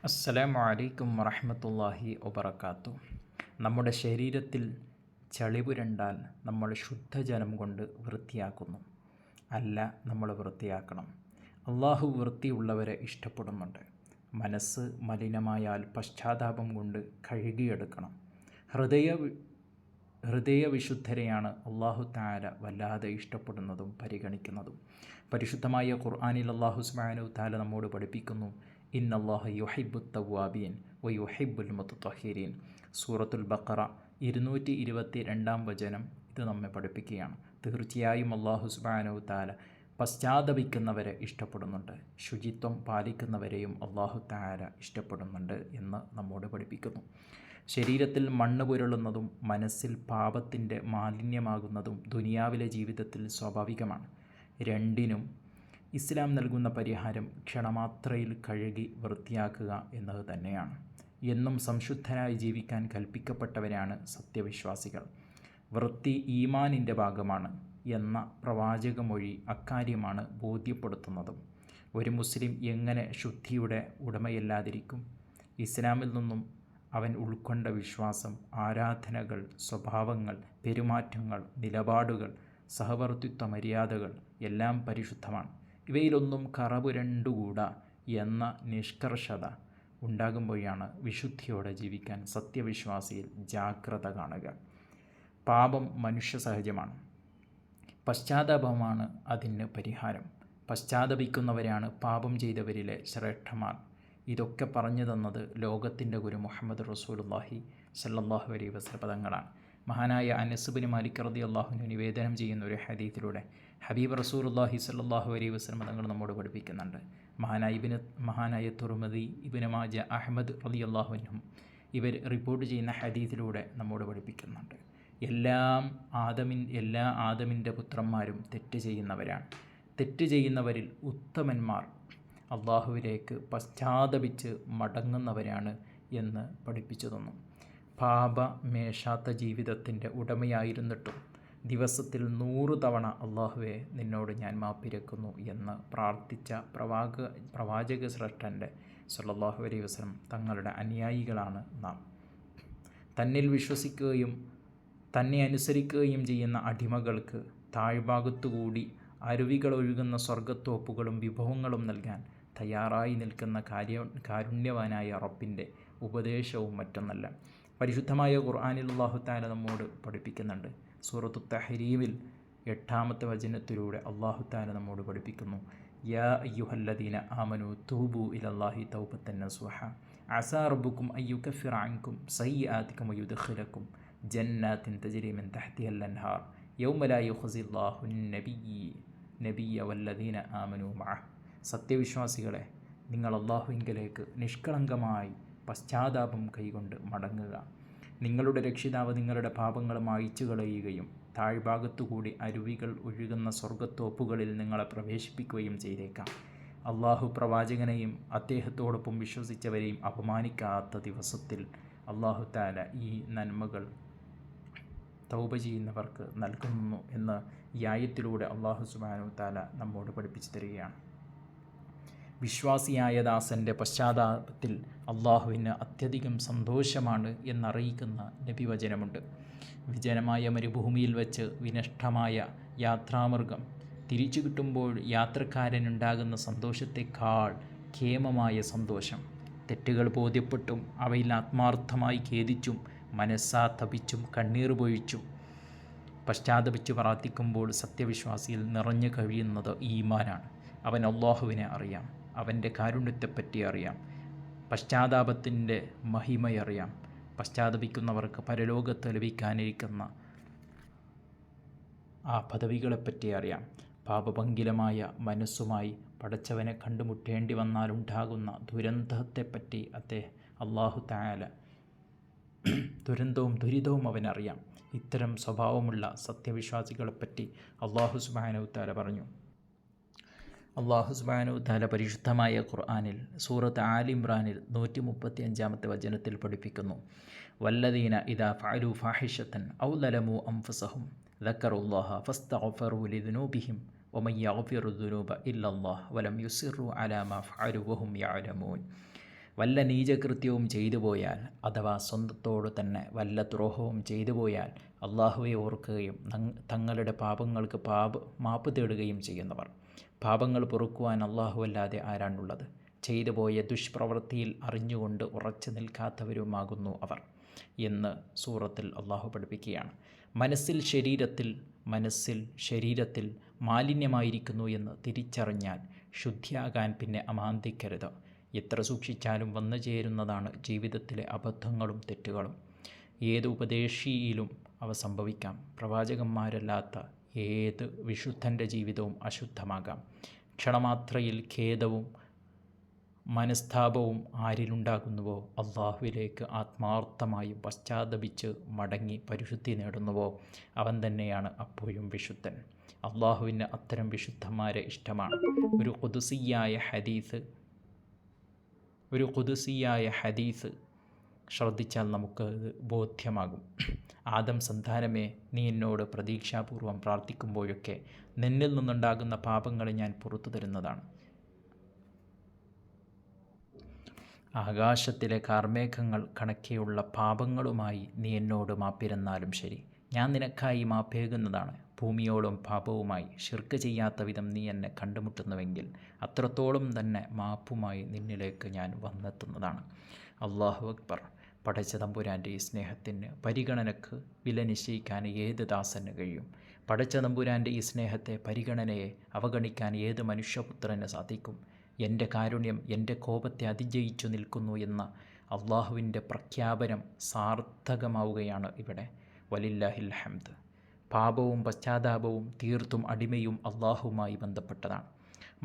അസ്സലാമു അലൈക്കും വറഹ്മത്തുള്ളാഹി വബറകാതുഹു. നമ്മുടെ ശരീരത്തിൽ ചളി പുരണ്ടാൽ നമ്മൾ ശുദ്ധജലം കൊണ്ട് വൃത്തിയാക്കുന്നു. അല്ല, നമ്മൾ വൃത്തിയാക്കണം. അള്ളാഹു വൃത്തിയുള്ളവരെ ഇഷ്ടപ്പെടുന്നുണ്ട്. മനസ്സ് മലിനമായാൽ പശ്ചാത്താപം കൊണ്ട് കഴുകിയെടുക്കണം. ഹൃദയവിശുദ്ധരെയാണ് അള്ളാഹു തആല വല്ലാതെ ഇഷ്ടപ്പെടുന്നതും പരിഗണിക്കുന്നതും. പരിശുദ്ധമായ ഖുർആനിൽ അള്ളാഹു സുബ്ഹാനഹു തആല നമ്മോട് പഠിപ്പിക്കുന്നു, ഇന്നല്ലാഹ യുഹിബ്ബുത് തവ്വാബീൻ വ യുഹിബ്ബുൽ മുത്തത്വഹിരീൻ. സൂറത്തുൽ ബഖറ 222 വചനം ഇത് നമ്മെ പഠിപ്പിക്കുകയാണ്. തീർച്ചയായും അള്ളാഹു സുബ്ഹാനഹു തആല പശ്ചാത്തപിക്കുന്നവരെ ഇഷ്ടപ്പെടുന്നുണ്ട്, ശുചിത്വം പാലിക്കുന്നവരെയും അള്ളാഹു തആല ഇഷ്ടപ്പെടുന്നുണ്ട് എന്ന് നമ്മോട് പഠിപ്പിക്കുന്നു. ശരീരത്തിൽ മണ്ണ് പുരളുന്നതും മനസ്സിൽ പാപത്തിൻ്റെ മാലിന്യമാകുന്നതും ദുനിയാവിലെ ജീവിതത്തിൽ സ്വാഭാവികമാണ്. രണ്ടിനും ഇസ്ലാം നൽകുന്ന പരിഹാരം ക്ഷണമാത്രയിൽ കഴുകി വൃത്തിയാക്കുക എന്നത് തന്നെയാണ്. എന്നും സംശുദ്ധരായി ജീവിക്കാൻ കൽപ്പിക്കപ്പെട്ടവരാണ് സത്യവിശ്വാസികൾ. വൃത്തി ഈമാനിൻ്റെ ഭാഗമാണ് എന്ന പ്രവാചകമൊഴി അക്കാര്യമാണ് ബോധ്യപ്പെടുത്തുന്നതും. ഒരു മുസ്ലിം എങ്ങനെ ശുദ്ധിയുടെ ഉടമയല്ലാതിരിക്കും? ഇസ്ലാമിൽ നിന്നും അവൻ ഉൾക്കൊണ്ട വിശ്വാസം, ആരാധനകൾ, സ്വഭാവങ്ങൾ, പെരുമാറ്റങ്ങൾ, നിലപാടുകൾ, സഹവർത്തിത്വ മര്യാദകൾ എല്ലാം പരിശുദ്ധമാണ്. ഇവയിലൊന്നും കറപുരണ്ടുകൂടാ എന്ന നിഷ്കർഷത ഉണ്ടാകുമ്പോഴാണ് വിശുദ്ധിയോടെ ജീവിക്കാൻ സത്യവിശ്വാസിയിൽ ജാഗ്രത കാണുക. പാപം മനുഷ്യ സഹജമാണ്. പശ്ചാത്താപമാണ് അതിന് പരിഹാരം. പശ്ചാത്തപിക്കുന്നവരാണ് പാപം ചെയ്തവരിലെ ശ്രേഷ്ഠന്മാർ. ഇതൊക്കെ പറഞ്ഞു തന്നത് ലോകത്തിൻ്റെ ഗുരു മുഹമ്മദ് റസൂലുള്ളാഹി സ്വല്ലല്ലാഹു അലൈഹി വസല്ലം പദങ്ങളാണ്. മഹാനായ അനസ് ബിൻ മാലിക് റളിയല്ലാഹു അൻഹു നിവേദനം ചെയ്യുന്ന ഒരു ഹദീസിലൂടെ ഹബീബ് റസൂലുള്ളാഹി സ്വല്ലല്ലാഹു അലൈഹി വസല്ലം തങ്ങൾ നമ്മോട് പഠിപ്പിക്കുന്നുണ്ട്. മഹാനായ തുർമുദി, ഇബ്നു മാജ, അഹ്മദ് റളിയല്ലാഹു അൻഹും ഇവർ റിപ്പോർട്ട് ചെയ്യുന്ന ഹദീസിലൂടെ നമ്മോട് പഠിപ്പിക്കുന്നുണ്ട്. എല്ലാ ആദമിൻ്റെ പുത്രന്മാരും തെറ്റ് ചെയ്യുന്നവരാണ്. തെറ്റ് ചെയ്യുന്നവരിൽ ഉത്തമന്മാർ അള്ളാഹുവിലേക്ക് പശ്ചാത്തപിച്ച് മടങ്ങുന്നവരാണ് എന്ന് പഠിപ്പിച്ചു തന്നു. പാപമേശാത്ത ജീവിതത്തിൻ്റെ ഉടമയായിരുന്നിട്ടും ദിവസത്തിൽ 100 തവണ അള്ളാഹുവെ നിന്നോട് ഞാൻ മാപ്പിരക്കുന്നു എന്ന് പ്രാർത്ഥിച്ച പ്രവാചക ശ്രേഷ്ഠൻ്റെ സ്വല്ലല്ലാഹു അലൈഹി വസല്ലം തങ്ങളുടെ അനുയായികളാണ് നാം. തന്നിൽ വിശ്വസിക്കുകയും തന്നെ അനുസരിക്കുകയും ചെയ്യുന്ന അടിമകൾക്ക് താഴ്ഭാഗത്തുകൂടി അരുവികൾ ഒഴുകുന്ന സ്വർഗത്തോപ്പുകളും വിഭവങ്ങളും നൽകാൻ തയ്യാറായി നിൽക്കുന്ന കാരുണ്യവാനായ റബ്ബിൻ്റെ ഉപദേശവും മറ്റൊന്നല്ല. പരിശുദ്ധമായ ഖുർആനിൽ അല്ലാഹു തആല നമ്മോട് പഠിപ്പിക്കുന്നുണ്ട്. സൂറത്തു തഹ്രീമിൽ 8-ാമത്തെ വചനത്തിലൂടെ അല്ലാഹു തആല നമ്മോട് പഠിപ്പിക്കുന്നു, യാ അയ്യുഹല്ലദീന ആമനു തൂബു ഇലല്ലാഹി തൗബത്തൻ നസുഹ അസാ റബ്ബുക്കും അയ്യുകഫിറ അൻകും സയ്യിആതിക്കും വയുദ്ഖിലക്കും ജന്നാത്തിൻ തജ്രി മിൻ തഹ്തിഹൽ അൻഹാർ യൗമ ലാ യുഖ്സില്ലാഹു നബിയ്യ വല്ലദീന ആമനു മഅഹ്. സത്യവിശ്വാസികളെ, നിങ്ങൾ അല്ലാഹുവിങ്കലേക്ക് നിഷ്കളങ്കമായി പശ്ചാത്താപം കൈകൊണ്ട് മടങ്ങുക. നിങ്ങളുടെ രക്ഷിതാവ് നിങ്ങളുടെ പാപങ്ങൾ മായ്ച്ചു കളയുകയും താഴ്ഭാഗത്തുകൂടി അരുവികൾ ഒഴുകുന്ന സ്വർഗത്തോപ്പുകളിൽ നിങ്ങളെ പ്രവേശിപ്പിക്കുകയും ചെയ്തേക്കാം. അള്ളാഹു പ്രവാചകനെയും അദ്ദേഹത്തോടൊപ്പം വിശ്വസിച്ചവരെയും അപമാനിക്കാത്ത ദിവസത്തിൽ അള്ളാഹു തആല ഈ നന്മകൾ തൗബ ചെയ്യുന്നവർക്ക് നൽകുന്നു എന്ന് ഈ ആയത്തിലൂടെ അള്ളാഹു സുബ്ഹാനഹു തആല നമ്മോട് പഠിപ്പിച്ചു തരികയാണ്. വിശ്വാസിയായ ദാസൻ്റെ പശ്ചാത്താപത്തിൽ അള്ളാഹുവിന് അത്യധികം സന്തോഷമാണ് എന്നറിയിക്കുന്ന നബിവചനമുണ്ട്. വിജനമായ മരുഭൂമിയിൽ വെച്ച് വിനഷ്ടമായ യാത്രാമൃഗം തിരിച്ചു കിട്ടുമ്പോൾ യാത്രക്കാരനുണ്ടാകുന്ന സന്തോഷത്തെക്കാൾ കേമമായ സന്തോഷം. തെറ്റുകൾ ബോധ്യപ്പെട്ടും അവയിൽ ആത്മാർത്ഥമായി ഖേദിച്ചും മനസ്സാത്തപിച്ചും കണ്ണീർ പൊഴിച്ചും പശ്ചാത്തപിച്ച് പ്രാർത്ഥിക്കുമ്പോൾ സത്യവിശ്വാസിയിൽ നിറഞ്ഞു കഴിയുന്നത് ഈമാനാണ്. അവൻ അള്ളാഹുവിനെ അറിയാം, അവൻ്റെ കാരുണ്യത്തെപ്പറ്റി അറിയാം, പശ്ചാത്താപത്തിൻ്റെ മഹിമയറിയാം. പശ്ചാത്തപിക്കുന്നവർക്ക് പരലോകത്ത് ലഭിക്കാനിരിക്കുന്ന ആ പദവികളെപ്പറ്റി അറിയാം. പാപഭംഗിലമായ മനസ്സുമായി പടച്ചവനെ കണ്ടുമുട്ടേണ്ടി വന്നാലുണ്ടാകുന്ന ദുരന്തത്തെപ്പറ്റി അള്ളാഹു തആല ദുരന്തവും അവനറിയാം. ഇത്തരം സ്വഭാവമുള്ള സത്യവിശ്വാസികളെപ്പറ്റി അള്ളാഹു സുബ്ഹാനഹു തആല പറഞ്ഞു. അള്ളാഹു സുബ്ഹാനഹു തആല പരിശുദ്ധമായ ഖുർആനിൽ സൂറത്ത് ആൽ ഇംറാനിൽ 135-ാമത്തെ വചനത്തിൽ പഠിപ്പിക്കുന്നു, വല്ലദീന ഇദാ ഫഅലു ഫാഹിഷതൻ ഔ ലലമു അൻഫുസഹും ദക്കറുല്ലാഹ ഫസ്തഗ്ഫറു ലിദുനൂബിഹിം വമൻ യഗ്ഫിറു ദുനൂബ ഇല്ലല്ലാഹ് വലം യുസിറു അലാ മാ ഫഅലു വഹും യഅലമൂൻ. വല്ല നീചകൃത്യവും ചെയ്തു പോയാൽ അഥവാ സ്വന്തത്തോട് തന്നെ വല്ല ദ്രോഹവും ചെയ്തു പോയാൽ അള്ളാഹുവെ ഓർക്കുകയും തങ്ങളുടെ പാപങ്ങൾക്ക് മാപ്പ് തേടുകയും ചെയ്യുന്നവർ. പാപങ്ങൾ പൊറുക്കുവാൻ അല്ലാഹുവല്ലാതെ ആരാണുള്ളത്? ചെയ്തു പോയ ദുഷ്പ്രവൃത്തിയിൽ അറിഞ്ഞുകൊണ്ട് ഉറച്ചു നിൽക്കാത്തവരുമാകുന്നു അവർ എന്ന് സൂറത്തിൽ അള്ളാഹു പഠിപ്പിക്കുകയാണ്. മനസ്സിൽ ശരീരത്തിൽ മാലിന്യമായിരിക്കുന്നു എന്ന് തിരിച്ചറിഞ്ഞാൽ ശുദ്ധിയാകാൻ പിന്നെ അമാന്തിക്കരുത്. എത്ര സൂക്ഷിച്ചാലും വന്നു ചേരുന്നതാണ് ജീവിതത്തിലെ അബദ്ധങ്ങളും തെറ്റുകളും. ഏത് ഉപദേശിയിലും അവ സംഭവിക്കാം. പ്രവാചകന്മാരല്ലാത്ത ഏത് വിശുദ്ധൻ്റെ ജീവിതവും അശുദ്ധമാകാം. ക്ഷണമാത്രയിൽ ഖേദവും മനസ്താപവും ആരിലുണ്ടാകുന്നുവോ, അള്ളാഹുവിലേക്ക് ആത്മാർത്ഥമായും പശ്ചാത്തപിച്ച് മടങ്ങി പരിശുദ്ധി നേടുന്നുവോ, അവൻ തന്നെയാണ് അപ്പോഴും വിശുദ്ധൻ. അള്ളാഹുവിന് അത്തരം വിശുദ്ധന്മാരെ ഇഷ്ടമാണ്. ഒരു ഖുദ്സിയായ ഹദീസ് ശ്രദ്ധിച്ചാൽ നമുക്കത് ബോധ്യമാകും. ആദം സന്താനമേ, നീ എന്നോട് പ്രതീക്ഷാപൂർവം പ്രാർത്ഥിക്കുമ്പോഴൊക്കെ നിന്നിൽ നിന്നുണ്ടാകുന്ന പാപങ്ങൾ ഞാൻ പുറത്തു തരുന്നതാണ്. ആകാശത്തിലെ കാർമേഘങ്ങൾ കണക്കെയുള്ള പാപങ്ങളുമായി നീ എന്നോട് മാപ്പിരുന്നാലും ശരി, ഞാൻ നിനക്കായി മാപ്പേകുന്നതാണ്. ഭൂമിയോടും പാപവുമായി ശിർക്ക് ചെയ്യാത്ത വിധം നീ എന്നെ കണ്ടുമുട്ടുന്നുവെങ്കിൽ അത്രത്തോളം തന്നെ മാപ്പുമായി നിന്നിലേക്ക് ഞാൻ വന്നെത്തുന്നതാണ്. അല്ലാഹു അക്ബർ. പടച്ച തമ്പുരാൻ്റെ ഈ സ്നേഹത്തിന് പരിഗണനക്ക് വില നിശ്ചയിക്കാൻ ഏത് ദാസന് കഴിയും? പടച്ച തമ്പുരാൻ്റെ ഈ സ്നേഹത്തെ, പരിഗണനയെ അവഗണിക്കാൻ ഏത് മനുഷ്യപുത്രന് സാധിക്കും? എൻ്റെ കാരുണ്യം എൻ്റെ കോപത്തെ അതിജയിച്ചു നിൽക്കുന്നു എന്ന അള്ളാഹുവിൻ്റെ പ്രഖ്യാപനം സാർത്ഥകമാവുകയാണ് ഇവിടെ. വലില്ലാഹിൽ ഹംദ്. പാപവും പശ്ചാത്താപവും തീർത്തും അടിമയും അള്ളാഹുവുമായി ബന്ധപ്പെട്ടതാണ്.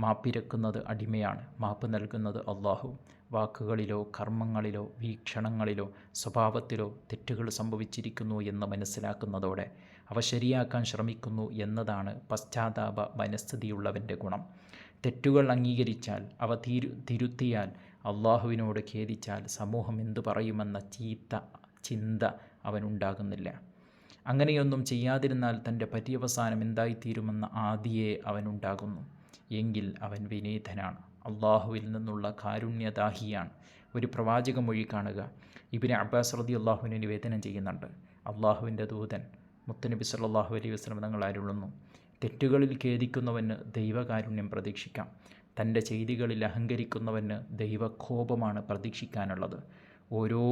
മാപ്പിരക്കുന്നത് അടിമയാണ്, മാപ്പ് നൽകുന്നത് അള്ളാഹു. വാക്കുകളിലോ കർമ്മങ്ങളിലോ വീക്ഷണങ്ങളിലോ സ്വഭാവത്തിലോ തെറ്റുകൾ സംഭവിച്ചിരിക്കുന്നു എന്ന് മനസ്സിലാക്കുന്നതോടെ അവ ശരിയാക്കാൻ ശ്രമിക്കുന്നു എന്നതാണ് പശ്ചാത്താപ മനസ്ഥിതിയുള്ളവൻ്റെ ഗുണം. തെറ്റുകൾ അംഗീകരിച്ചാൽ, അവ തിരുത്തിയാൽ, അള്ളാഹുവിനോട് ഖേദിച്ചാൽ സമൂഹം എന്തു പറയുമെന്ന ചീത്ത ചിന്ത അവനുണ്ടാകുന്നില്ല. അങ്ങനെയൊന്നും ചെയ്യാതിരുന്നാൽ തൻ്റെ പര്യവസാനം എന്തായിത്തീരുമെന്ന ആദിയെ അവനുണ്ടാകുന്നു. എങ്കിൽ അവൻ വിനീതനാണ്, അള്ളാഹുവിൽ നിന്നുള്ള കാരുണ്യദാഹിയാണ്. ഒരു പ്രവാചക മൊഴി കാണുക. ഇബ്നു അബ്ബാസ് റളിയല്ലാഹുവിനെ നിവേദനം ചെയ്യുന്നുണ്ട്. അള്ളാഹുവിൻ്റെ ദൂതൻ മുത്തുനബി സല്ലല്ലാഹു അലൈഹി വസല്ലം തങ്ങൾ അരുളുന്നു, തെറ്റുകളിൽ ഖേദിക്കുന്നവന് ദൈവകാരുണ്യം പ്രതീക്ഷിക്കാം. തൻ്റെ ചെയ്തികളിൽ അഹങ്കരിക്കുന്നവന് ദൈവകോപമാണ് പ്രതീക്ഷിക്കാനുള്ളത്. ഓരോ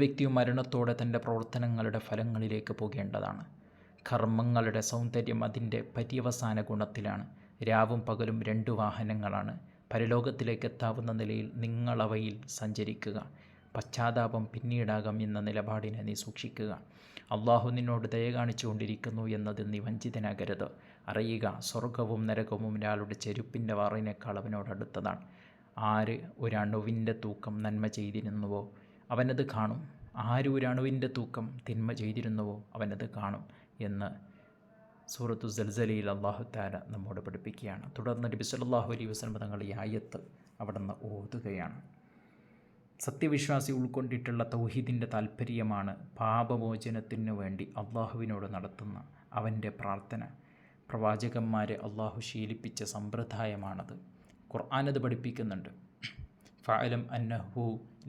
വ്യക്തിയും മരണത്തോടെ തൻ്റെ പ്രവർത്തനങ്ങളുടെ ഫലങ്ങളിലേക്ക് പോകേണ്ടതാണ്. കർമ്മങ്ങളുടെ സൗന്ദര്യം അതിൻ്റെ പര്യവസാന ഗുണത്തിലാണ്. രാവും പകലും 2 വാഹനങ്ങളാണ്. പരലോകത്തിലേക്ക് എത്താവുന്ന നിലയിൽ നിങ്ങളവയിൽ സഞ്ചരിക്കുക. പശ്ചാത്താപം പിന്നീടാകാം എന്ന നിലപാടിനെ നീ സൂക്ഷിക്കുക. അള്ളാഹു നിന്നോട് ദയ കാണിച്ചുകൊണ്ടിരിക്കുന്നു എന്നതിൽ നീ വഞ്ചിതനാകരുത്. അറിയുക, സ്വർഗവും നരകവും ഒരാളുടെ ചെരുപ്പിൻ്റെ വാറിനേക്കാൾ അവനോടടുത്തതാണ്. ആര് ഒരണുവിൻ്റെ തൂക്കം നന്മ ചെയ്തിരുന്നുവോ അവനത് കാണും, ആര് ഒരണുവിൻ്റെ തൂക്കം തിന്മ ചെയ്തിരുന്നുവോ അവനത് കാണും എന്ന് സൂറത്തു സൽസലയിൽ അല്ലാഹു തആല നമ്മോട് പഠിപ്പിക്കുകയാണ്. തുടർന്ന് നബി സല്ലല്ലാഹു അലൈഹി വസല്ലം തങ്ങൾ ഈ ആയത്ത് അവിടുന്ന് ഓതുകയാണ്. സത്യവിശ്വാസി ഉൾക്കൊണ്ടിട്ടുള്ള തൗഹീദിൻ്റെ താൽപ്പര്യമാണ് പാപമോചനത്തിനു വേണ്ടി അള്ളാഹുവിനോട് നടത്തുന്ന അവൻ്റെ പ്രാർത്ഥന. പ്രവാചകന്മാരെ അള്ളാഹു ശീലിപ്പിച്ച സമ്പ്രദായമാണത്. ഖുർആനത് പഠിപ്പിക്കുന്നുണ്ട്. ഫഅലം അന്നഹു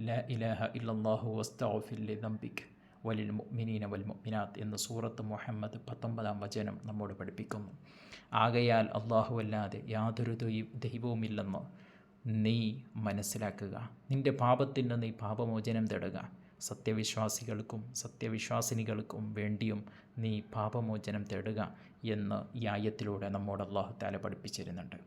ലാ ഇലാഹ ഇല്ലല്ലാഹു വസ്തഗ്ഫിർ ലിദംബിക വലിൽ മുഅ്മിനീന വൽ മുഅ്മിനാത്ത് എന്ന് സൂറത്ത് മുഹമ്മദ് 19-ാം വചനം നമ്മോട് പഠിപ്പിക്കുന്നു. ആകയാൽ അല്ലാഹുവല്ലാതെ യാതൊരു ദൈവവുമില്ലെന്ന് നീ മനസ്സിലാക്കുക. നിൻ്റെ പാപത്തിന് നീ പാപമോചനം തേടുക. സത്യവിശ്വാസികൾക്കും സത്യവിശ്വാസിനികൾക്കും വേണ്ടിയും നീ പാപമോചനം തേടുക എന്ന് ഈ ആയത്തിലൂടെ നമ്മോട് അല്ലാഹു തആല പഠിപ്പിച്ചിരുന്നുണ്ട്.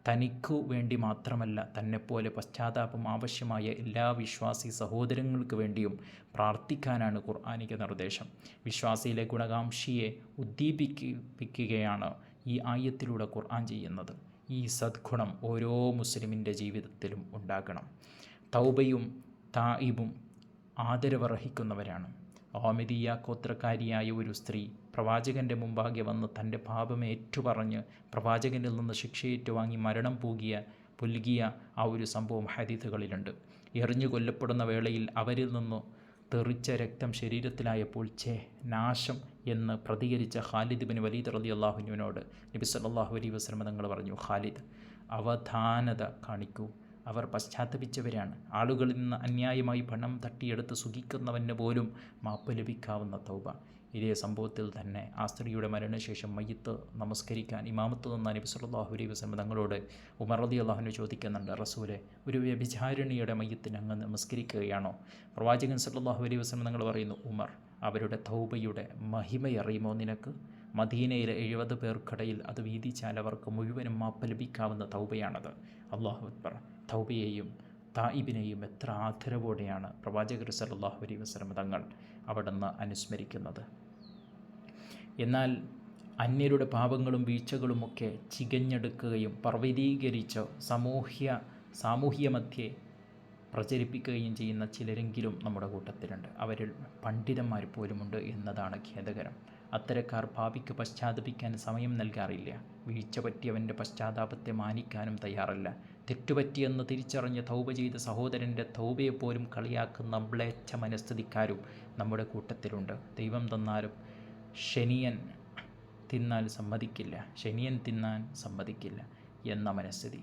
തനിക്കു വേണ്ടി മാത്രമല്ല, തന്നെപ്പോലെ പശ്ചാത്താപം ആവശ്യമായ എല്ലാ വിശ്വാസി സഹോദരങ്ങൾക്ക് വേണ്ടിയും പ്രാർത്ഥിക്കാനാണ് ഖുർആനിക നിർദ്ദേശം. വിശ്വാസിയിലെ ഗുണകാംക്ഷിയെ ഉദ്ദീപിക്കുകയാണ് ഈ ആയത്തിലൂടെ ഖുർആൻ ചെയ്യുന്നത്. ഈ സദ്ഗുണം ഓരോ മുസ്ലിമിൻ്റെ ജീവിതത്തിലും ഉണ്ടാകണം. തൗബയും തായിബും ആദരവർഹിക്കുന്നവരാണ്. ആമിദിയ ഗോത്രക്കാരിയായ ഒരു സ്ത്രീ പ്രവാചകൻ്റെ മുമ്പാകെ വന്ന് തൻ്റെ പാപം ഏറ്റുപറഞ്ഞ് പ്രവാചകനിൽ നിന്ന് ശിക്ഷയേറ്റുവാങ്ങി മരണം പുൽകിയ ആ ഒരു സംഭവം ഹദീസുകളിലുണ്ട്. എറിഞ്ഞു കൊല്ലപ്പെടുന്ന വേളയിൽ അവരിൽ നിന്ന് തെറിച്ച രക്തം ശരീരത്തിലായപ്പോൾ നാശം എന്ന് പ്രതികരിച്ച ഖാലിദ് ബിൻ വലീദ് റളിയല്ലാഹു അൻഹുവിനോട് നബി സല്ലല്ലാഹു അലൈഹി വസല്ലം തങ്ങൾ പറഞ്ഞു, ഖാലിദ്, അവധാനത കാണിക്കൂ, അവർ പശ്ചാത്തപിച്ചവരാണ്. ആളുകളിൽ നിന്ന് അന്യായമായി പണം തട്ടിയെടുത്ത് സുഖിക്കുന്നവന് പോലും മാപ്പ് ലഭിക്കാവുന്ന തൗബ. ഇതേ സംഭവത്തിൽ തന്നെ ആ സ്ത്രീയുടെ മരണശേഷം മയ്യത്ത് നമസ്കരിക്കാൻ ഇമാമത്ത് നിന്ന നബി സല്ലല്ലാഹു അലൈഹി വസല്ലം തങ്ങളോട് ഉമർ റളിയല്ലാഹു അൻഹു ചോദിക്കുന്നുണ്ട്, റസൂലെ, ഒരു വ്യഭിചാരിണിയുടെ മയ്യത്തിന് അങ്ങ് നമസ്കരിക്കുകയാണോ? പ്രവാചകൻ സല്ലല്ലാഹു അലൈഹി വസല്ലം തങ്ങൾ പറയുന്നു, ഉമർ, അവരുടെ തൗബയുടെ മഹിമയറിയുമോ നിനക്ക്? മദീനയിലെ 70 പേർക്കിടയിൽ അത് വീതിച്ചാൽ അവർക്ക് മുഴുവനും മാപ്പ് ലഭിക്കാവുന്ന തൗബയാണത്. അല്ലാഹു അക്ബർ. തൗബയെയും തായിബിനെയും എത്ര ആദരവോടെയാണ് പ്രവാചകർ സല്ലല്ലാഹു അലൈഹി വസല്ലം തങ്ങൾ അവിടുന്ന് അനുസ്മരിക്കുന്നത്. എന്നാൽ അന്യരുടെ പാപങ്ങളും വീഴ്ചകളുമൊക്കെ ചികഞ്ഞെടുക്കുകയും പർവ്വതീകരിച്ച് സാമൂഹ്യ മധ്യേ പ്രചരിപ്പിക്കുകയും ചെയ്യുന്ന ചിലരെങ്കിലും നമ്മുടെ കൂട്ടത്തിലുണ്ട്. അവരിൽ പണ്ഡിതന്മാർ പോലുമുണ്ട് എന്നതാണ് ഖേദകരം. അത്തരക്കാർ പാപിക്ക് പശ്ചാത്തപിക്കാൻ സമയം നൽകാറില്ല. വീഴ്ച പറ്റിയവൻ്റെ പശ്ചാത്താപത്തെ മാനിക്കാനും തയ്യാറല്ല. തെറ്റുപറ്റിയെന്ന് തിരിച്ചറിഞ്ഞ് തൗബ ചെയ്ത സഹോദരൻ്റെ തൗബയെപ്പോലും കളിയാക്കുന്ന മ്ലേച്ഛ മനസ്ഥിതിക്കാരും നമ്മുടെ കൂട്ടത്തിലുണ്ട്. ദൈവം തന്നാലും ശനിയൻ തിന്നാൻ സമ്മതിക്കില്ല എന്ന മനസ്ഥിതി.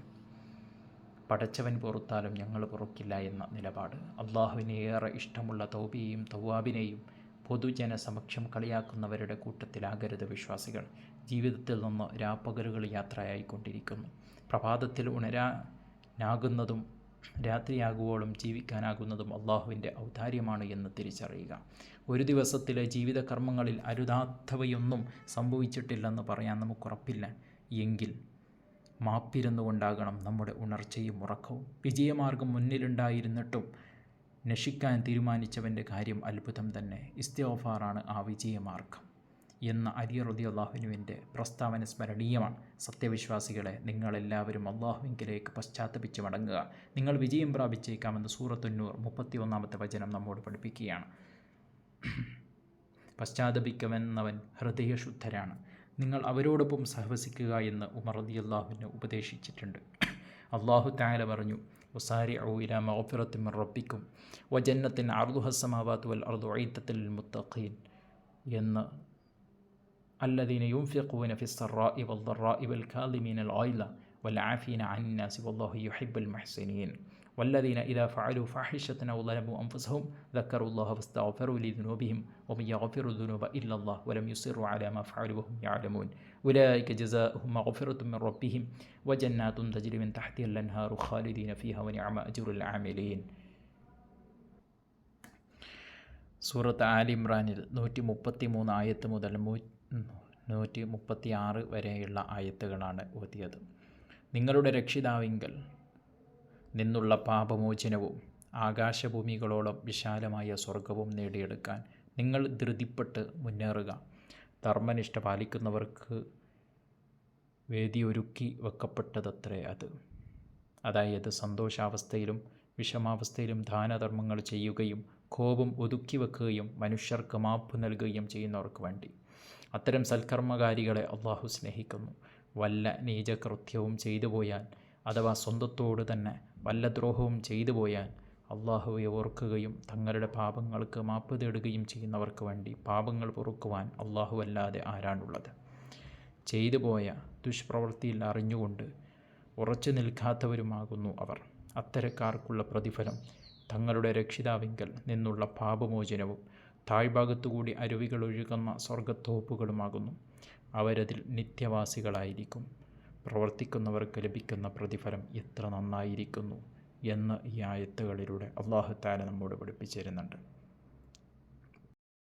പടച്ചവൻ പുറത്താലും ഞങ്ങൾ പുറക്കില്ല എന്ന നിലപാട്. അള്ളാഹുവിന് ഏറെ ഇഷ്ടമുള്ള തൗബയെയും തൗവാബിനെയും പൊതുജന സമക്ഷം കളിയാക്കുന്നവരുടെ കൂട്ടത്തിലാകരുത് വിശ്വാസികൾ. ജീവിതത്തിൽ നിന്ന് രാപ്പകലുകൾ യാത്രയായിക്കൊണ്ടിരിക്കുന്നു. പ്രഭാതത്തിൽ ഉണരാനാകുന്നതും രാത്രിയാകുവോളം ജീവിക്കാനാകുന്നതും അള്ളാഹുവിൻ്റെ ഔദാര്യമാണ് എന്ന് തിരിച്ചറിയുക. ഒരു ദിവസത്തിലെ ജീവിതകർമ്മങ്ങളിൽ അരുതാത്തവയൊന്നും സംഭവിച്ചിട്ടില്ലെന്ന് പറയാൻ നമുക്കുറപ്പില്ല. എങ്കിൽ മാപ്പിരുന്നുകൊണ്ടാകണം നമ്മുടെ ഉണർച്ചയും ഉറക്കവും. വിജയമാർഗം മുന്നിലുണ്ടായിരുന്നിട്ടും നശിക്കാൻ തീരുമാനിച്ചവൻ്റെ കാര്യം അത്ഭുതം തന്നെ. ഇസ്തിഗ്ഫാറാണ് ആ വിജയമാർഗം എന്ന അലി റളിയല്ലാഹു അൻഹുവിൻ്റെ പ്രസ്താവന സ്മരണീയമാണ്. സത്യവിശ്വാസികളെ, നിങ്ങളെല്ലാവരും അള്ളാഹുവിലേക്ക് പശ്ചാത്തപിച്ച് മടങ്ങുക. നിങ്ങൾ വിജയം പ്രാപിച്ചേക്കാമെന്ന് സൂറത്തുൻ നൂർ 31-ാമത്തെ വചനം നമ്മോട് പഠിപ്പിക്കുകയാണ്. പശ്ചാത്തപിക്കുമെന്നവൻ ഹൃദയശുദ്ധരാണ്. നിങ്ങൾ അവരോടൊപ്പം സഹവസിക്കുക എന്ന് ഉമർ റളിയല്ലാഹു അൻഹു ഉപദേശിച്ചിട്ടുണ്ട്. അല്ലാഹു തആല പറഞ്ഞു, വസാരിഉ ഇലാ മഗ്ഫിറത്തിൻ മിർ റബ്ബിക്കും വജന്നത്തിൻ അർദുഹ അസ്സമാവാതു വൽ അർദു ഉഇദ്ദത്തൽ ലിൽ മുത്തഖീൻ എന്ന്. അല്ലദീന യുൻഫിഖൂന ഫിസ്സറാഇ വദ്ദറാഇ വൽ കാളിമീനൽ ഗൈള വൽ ആഫീന അനിൻ നാസി വല്ലാഹു യുഹിബ്ബുൽ മുഹ്സിനീൻ والذين إذا فعلوا فاحشة أو ظلموا أنفسهم ذكروا الله فاستغفروا لذنوبهم ومن يغفر الذنوب إلا الله ولم يصروا على ما فعلوا وهم يعلمون أولئك جزاؤهم مغفرة من ربهم وجنات تجري من تحتها الأنهار خالدين فيها ونعم أجر العاملين. സൂറത്ത് ആൽ ഇമ്രാനിൽ 133 ആയത്ത് മുതൽ 136 വരെയുള്ള ആയത്തുകളാണ് ഓതിയത്. നിങ്ങളുടെ രക്ഷിതാവിങ്കൽ നിന്നുള്ള പാപമോചനവും ആകാശഭൂമികളോളം വിശാലമായ സ്വർഗവും നേടിയെടുക്കാൻ നിങ്ങൾ ധൃതിപ്പെട്ട് മുന്നേറുക. ധർമ്മനിഷ്ഠ പാലിക്കുന്നവർക്ക് വേദിയൊരുക്കി വെക്കപ്പെട്ടതത്രേ അത്. അതായത് സന്തോഷാവസ്ഥയിലും വിഷമാവസ്ഥയിലും ദാനധർമ്മങ്ങൾ ചെയ്യുകയും കോപം ഒതുക്കി വെക്കുകയും മനുഷ്യർക്ക് മാപ്പ് നൽകുകയും ചെയ്യുന്നവർക്ക് വേണ്ടി. അത്തരം സൽക്കർമ്മകാരികളെ അള്ളാഹു സ്നേഹിക്കുന്നു. വല്ല നീചകൃത്യവും ചെയ്തു പോയാൽ, അഥവാ സ്വന്തത്തോട് തന്നെ വല്ല ദ്രോഹവും ചെയ്തു പോയാൽ അള്ളാഹുവെ ഓർക്കുകയും തങ്ങളുടെ പാപങ്ങൾക്ക് മാപ്പ് തേടുകയും ചെയ്യുന്നവർക്ക് വേണ്ടി പാപങ്ങൾ പൊറുക്കുവാൻ അള്ളാഹു അല്ലാതെ ആരാണുള്ളത്? ചെയ്തു പോയ ദുഷ്പ്രവൃത്തിയിൽ അറിഞ്ഞുകൊണ്ട് ഉറച്ചു നിൽക്കാത്തവരുമാകുന്നു അവർ. അത്തരക്കാർക്കുള്ള പ്രതിഫലം തങ്ങളുടെ രക്ഷിതാവിങ്കൽ നിന്നുള്ള പാപമോചനവും താഴ്ഭാഗത്തുകൂടി അരുവികൾ ഒഴുകുന്ന സ്വർഗത്തോപ്പുകളുമാകുന്നു. അവരതിൽ നിത്യവാസികളായിരിക്കും. പ്രവർത്തിക്കുന്നവർക്ക് ലഭിക്കുന്ന പ്രതിഫലം എത്ര നന്നായിരിക്കുന്നു എന്ന് ഈ ആയത്തുകളിലൂടെ അല്ലാഹു തആല നമ്മോട് പഠിപ്പിച്ചു തരുന്നുണ്ട്.